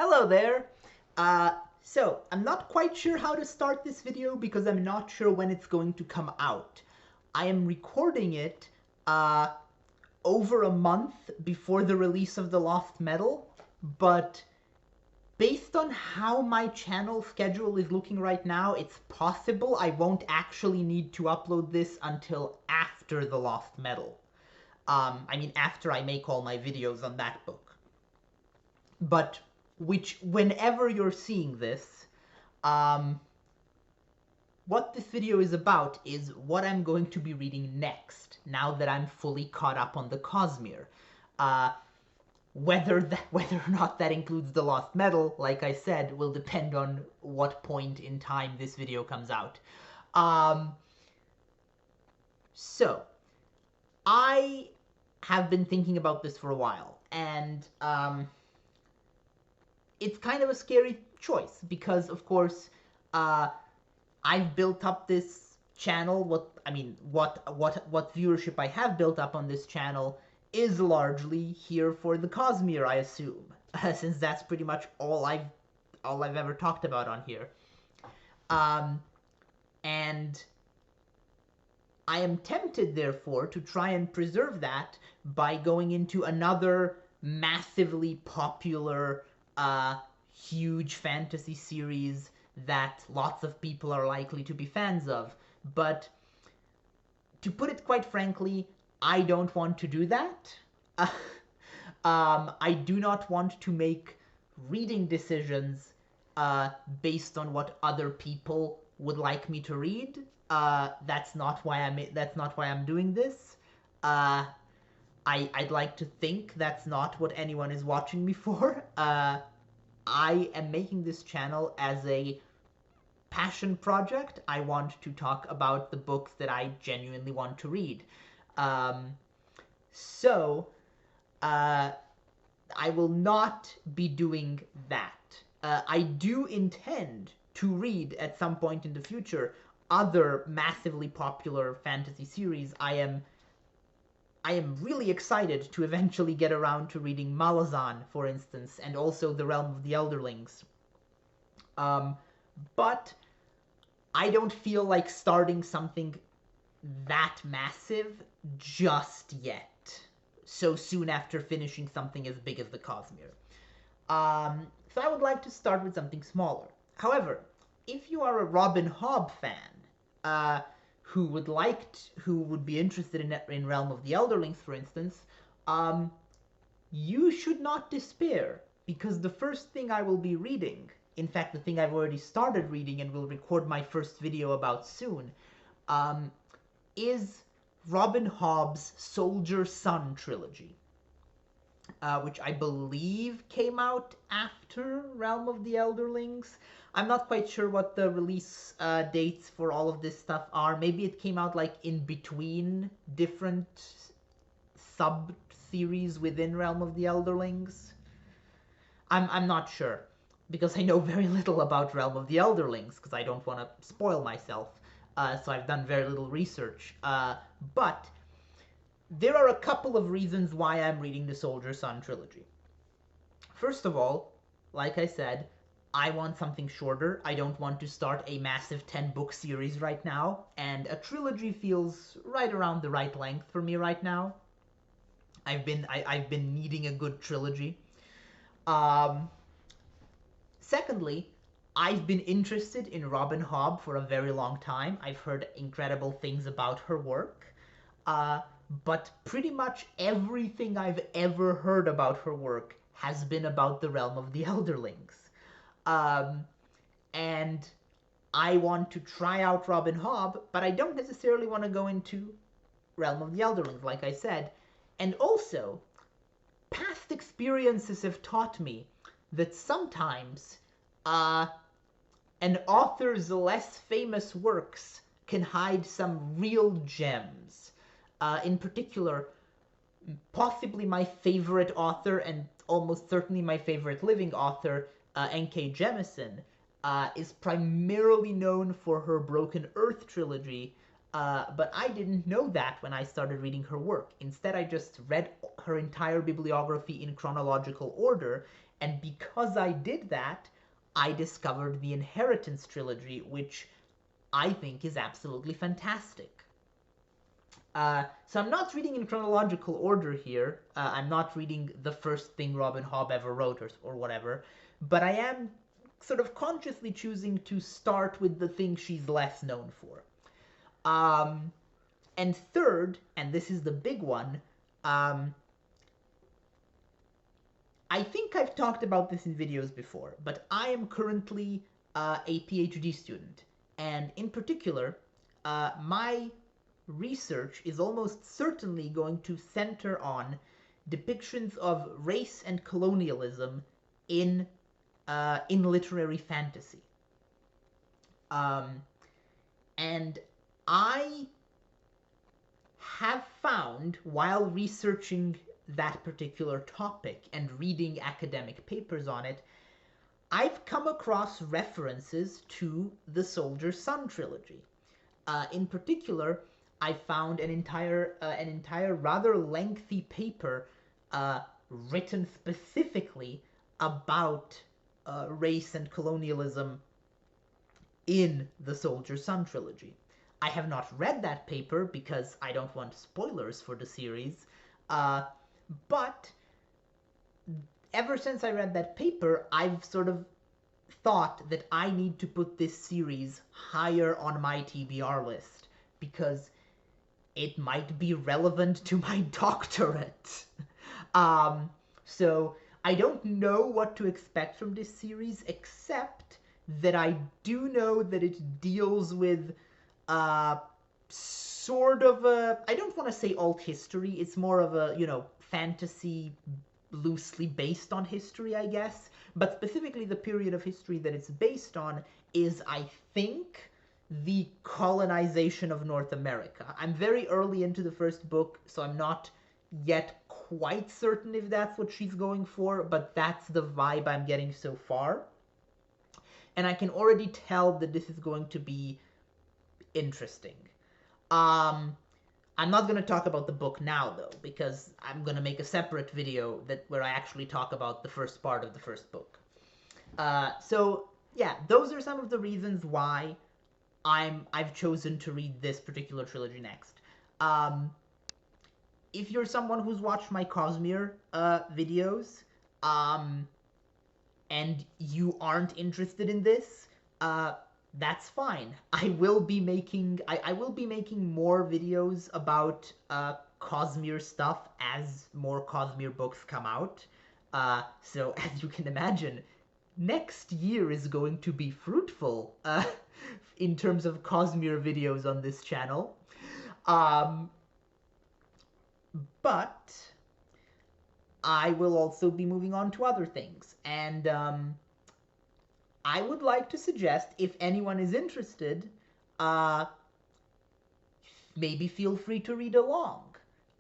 Hello there! I'm not quite sure how to start this video because I'm not sure when it's going to come out. I am recording it over a month before the release of The Lost Metal, but based on how my channel schedule is looking right now, it's possible I won't actually need to upload this until after The Lost Metal. After I make all my videos on that book. But whenever you're seeing this, um, what this video is about is what I'm going to be reading next, now that I'm fully caught up on the Cosmere. Whether or not that includes the Lost Metal, like I said, will depend on what point in time this video comes out. So, I have been thinking about this for a while, and it's kind of a scary choice because, of course, I've built up this channel. What viewership I have built up on this channel is largely here for the Cosmere, I assume, since that's pretty much all I've ever talked about on here. And I am tempted, therefore, to try and preserve that by going into another massively popular, huge fantasy series that lots of people are likely to be fans of. But to put it quite frankly, I don't want to do that. I do not want to make reading decisions based on what other people would like me to read. That's not why I'm doing this. I'd like to think that's not what anyone is watching me for. I am making this channel as a passion project. I want to talk about the books that I genuinely want to read. So, I will not be doing that. I do intend to read at some point in the future other massively popular fantasy series. I am really excited to eventually get around to reading Malazan, for instance, and also The Realm of the Elderlings. But I don't feel like starting something that massive just yet, so soon after finishing something as big as the Cosmere. So I would like to start with something smaller. However, if you are a Robin Hobb fan, who would be interested in Realm of the Elderlings, for instance, you should not despair, because the first thing I will be reading, in fact, the thing I've already started reading and will record my first video about soon, is Robin Hobb's Soldier Son trilogy, which I believe came out after Realm of the Elderlings. I'm not quite sure what the release dates for all of this stuff are. Maybe it came out like in between different sub-series within Realm of the Elderlings. I'm not sure, because I know very little about Realm of the Elderlings, because I don't want to spoil myself. So I've done very little research. But there are a couple of reasons why I'm reading the Soldier Son trilogy. First of all, like I said, I want something shorter. I don't want to start a massive 10-book series right now, and a trilogy feels right around the right length for me right now. I've been needing a good trilogy. Secondly, I've been interested in Robin Hobb for a very long time. I've heard incredible things about her work. But pretty much everything I've ever heard about her work has been about the Realm of the Elderlings. And I want to try out Robin Hobb, but I don't necessarily want to go into Realm of the Elderlings, like I said. And also, past experiences have taught me that sometimes an author's less famous works can hide some real gems. In particular, possibly my favorite author, and almost certainly my favorite living author, N.K. Jemisin, is primarily known for her Broken Earth trilogy, But I didn't know that when I started reading her work. Instead, I just read her entire bibliography in chronological order, and because I did that, I discovered the Inheritance trilogy, which I think is absolutely fantastic. So I'm not reading in chronological order here. I'm not reading the first thing Robin Hobb ever wrote or whatever, but I am sort of consciously choosing to start with the thing she's less known for. And third, and this is the big one, I think I've talked about this in videos before, but I am currently a PhD student, and in particular, my research is almost certainly going to center on depictions of race and colonialism in literary fantasy. And I have found, while researching that particular topic and reading academic papers on it, I've come across references to the Soldier Son trilogy. In particular, I found an entire rather lengthy paper written specifically about race and colonialism in the Soldier Son trilogy. I have not read that paper because I don't want spoilers for the series, but ever since I read that paper, I've sort of thought that I need to put this series higher on my TBR list because it might be relevant to my doctorate. So I don't know what to expect from this series, except that I do know that it deals with sort of a, I don't want to say alt history, it's more of a, fantasy loosely based on history, I guess. But specifically, the period of history that it's based on is, I think, the colonization of North America. I'm very early into the first book, so I'm not yet quite certain if that's what she's going for, but that's the vibe I'm getting so far. And I can already tell that this is going to be interesting. I'm not going to talk about the book now, though, because I'm going to make a separate video where I actually talk about the first part of the first book. So, yeah, those are some of the reasons why I've chosen to read this particular trilogy next. If you're someone who's watched my Cosmere videos, and you aren't interested in this, that's fine. I will be making more videos about Cosmere stuff as more Cosmere books come out. So as you can imagine, next year is going to be fruitful in terms of Cosmere videos on this channel. But I will also be moving on to other things, and I would like to suggest, if anyone is interested, maybe feel free to read along.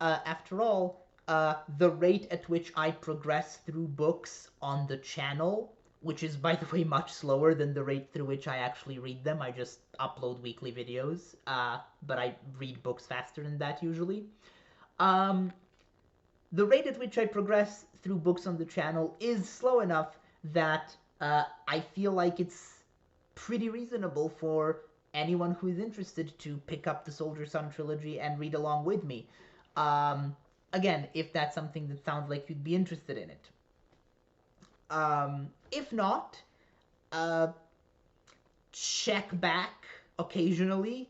After all, the rate at which I progress through books on the channel, which is, by the way, much slower than the rate through which I actually read them. I just upload weekly videos, but I read books faster than that usually. The rate at which I progress through books on the channel is slow enough that I feel like it's pretty reasonable for anyone who is interested to pick up the Soldier Son trilogy and read along with me. Again, if that's something that sounds like you'd be interested in it. If not, check back occasionally,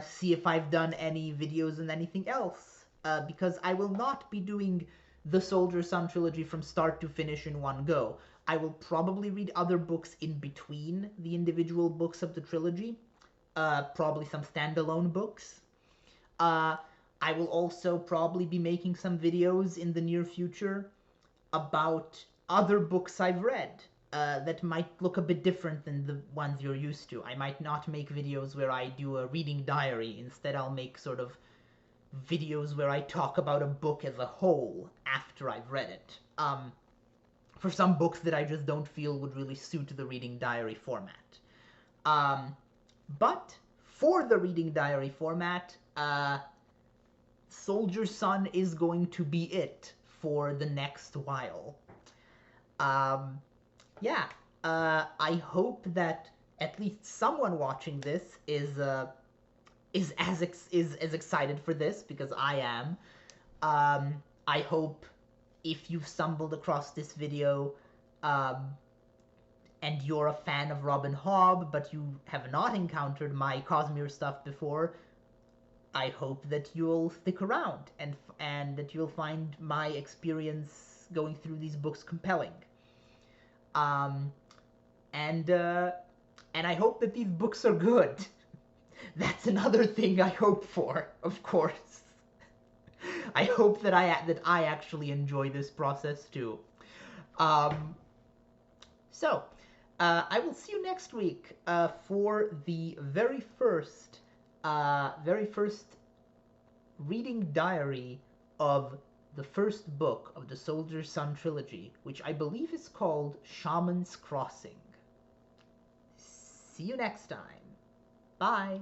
see if I've done any videos on anything else, because I will not be doing the Soldier Son trilogy from start to finish in one go. I will probably read other books in between the individual books of the trilogy, probably some standalone books. I will also probably be making some videos in the near future about other books I've read that might look a bit different than the ones you're used to. I might not make videos where I do a reading diary. Instead, I'll make sort of videos where I talk about a book as a whole after I've read it. For some books that I just don't feel would really suit the reading diary format. But for the reading diary format, Soldier Son is going to be it for the next while. Yeah, I hope that at least someone watching this is as excited for this, because I am. I hope if you've stumbled across this video and you're a fan of Robin Hobb, but you have not encountered my Cosmere stuff before, I hope that you'll stick around and that you'll find my experience going through these books compelling. Um, and I hope that these books are good. That's another thing I hope for, of course. I hope that I actually enjoy this process too. So, I will see you next week for the very first reading diary of the first book of the Soldier Son trilogy, which I believe is called Shaman's Crossing. See you next time. Bye.